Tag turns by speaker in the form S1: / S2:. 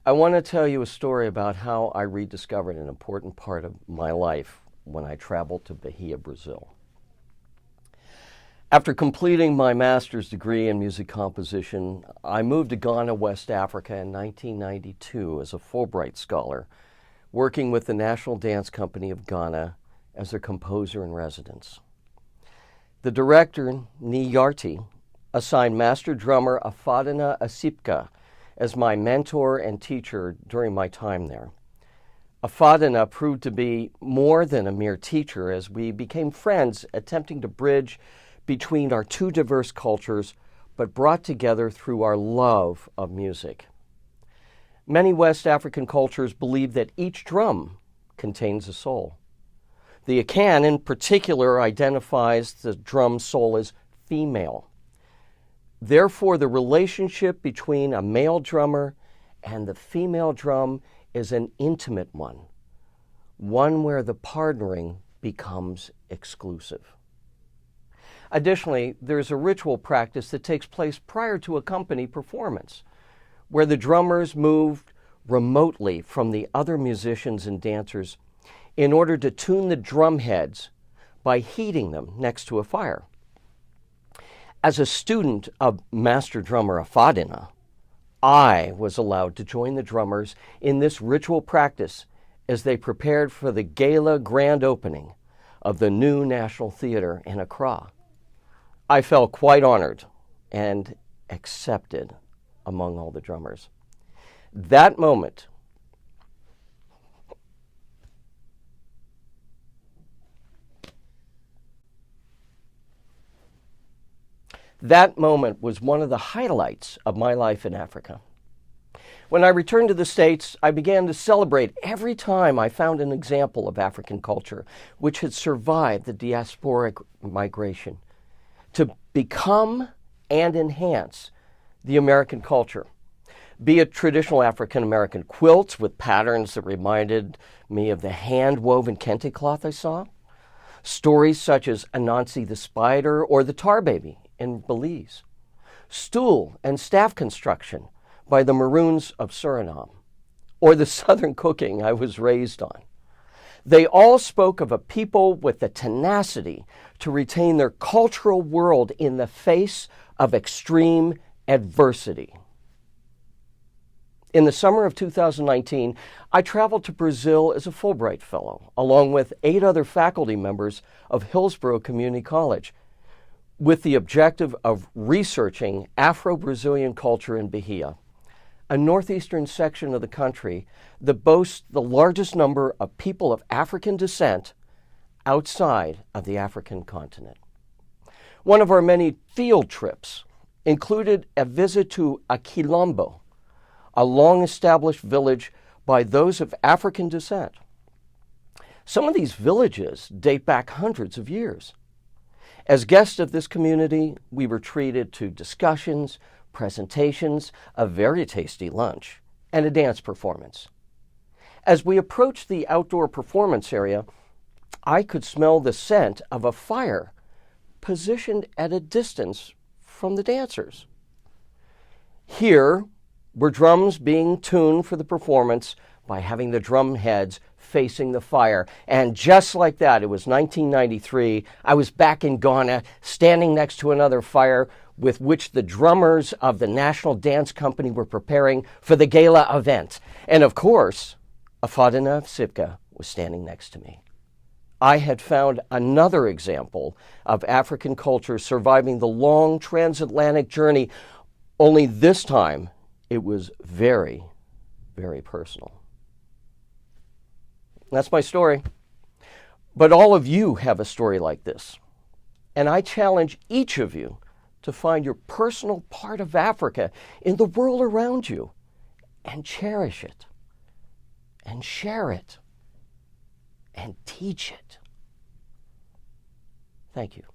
S1: I want to tell you a story about how I rediscovered an important part of my life when I traveled to Bahia, Brazil. After completing my master's degree in music composition, I moved to Ghana, West Africa in 1992 as a Fulbright scholar, working with the National Dance Company of Ghana as their composer in residence. The director, Niyarti, assigned master drummer Afadina Asipka as my mentor and teacher during my time there. Afadina proved to be more than a mere teacher as we became friends, attempting to bridge between our two diverse cultures, but brought together through our love of music. Many West African cultures believe that each drum contains a soul. The Akan in particular identifies the drum's soul as female. Therefore, the relationship between a male drummer and the female drum is an intimate one where the partnering becomes exclusive. Additionally, there's a ritual practice that takes place prior to a company performance, where the drummers move remotely from the other musicians and dancers in order to tune the drum heads by heating them next to a fire. As a student of master drummer Afadina, I was allowed to join the drummers in this ritual practice as they prepared for the gala grand opening of the new National Theater in Accra. I felt quite honored and accepted among all the drummers. That moment was one of the highlights of my life in Africa. When I returned to the States, I began to celebrate every time I found an example of African culture which had survived the diasporic migration to become and enhance the American culture. Be it traditional African American quilts with patterns that reminded me of the hand-woven kente cloth I saw, stories such as Anansi the Spider or the Tar Baby in Belize, stool and staff construction by the Maroons of Suriname, or the Southern cooking I was raised on. They all spoke of a people with the tenacity to retain their cultural world in the face of extreme adversity. In the summer of 2019, I traveled to Brazil as a Fulbright Fellow, along with 8 other faculty members of Hillsborough Community College, with the objective of researching Afro-Brazilian culture in Bahia, a northeastern section of the country that boasts the largest number of people of African descent outside of the African continent. One of our many field trips included a visit to Aquilombo, a long-established village by those of African descent. Some of these villages date back hundreds of years. As guests of this community, we were treated to discussions, presentations, a very tasty lunch, and a dance performance. As we approached the outdoor performance area, I could smell the scent of a fire positioned at a distance from the dancers. Here were drums being tuned for the performance by having the drum heads facing the fire. And just like that, it was 1993, I was back in Ghana, standing next to another fire with which the drummers of the National Dance Company were preparing for the gala event. And of course, Afadina Asipka was standing next to me. I had found another example of African culture surviving the long transatlantic journey, only this time it was very, very personal. That's my story. But all of you have a story like this. And I challenge each of you to find your personal part of Africa in the world around you and cherish it and share it and teach it. Thank you.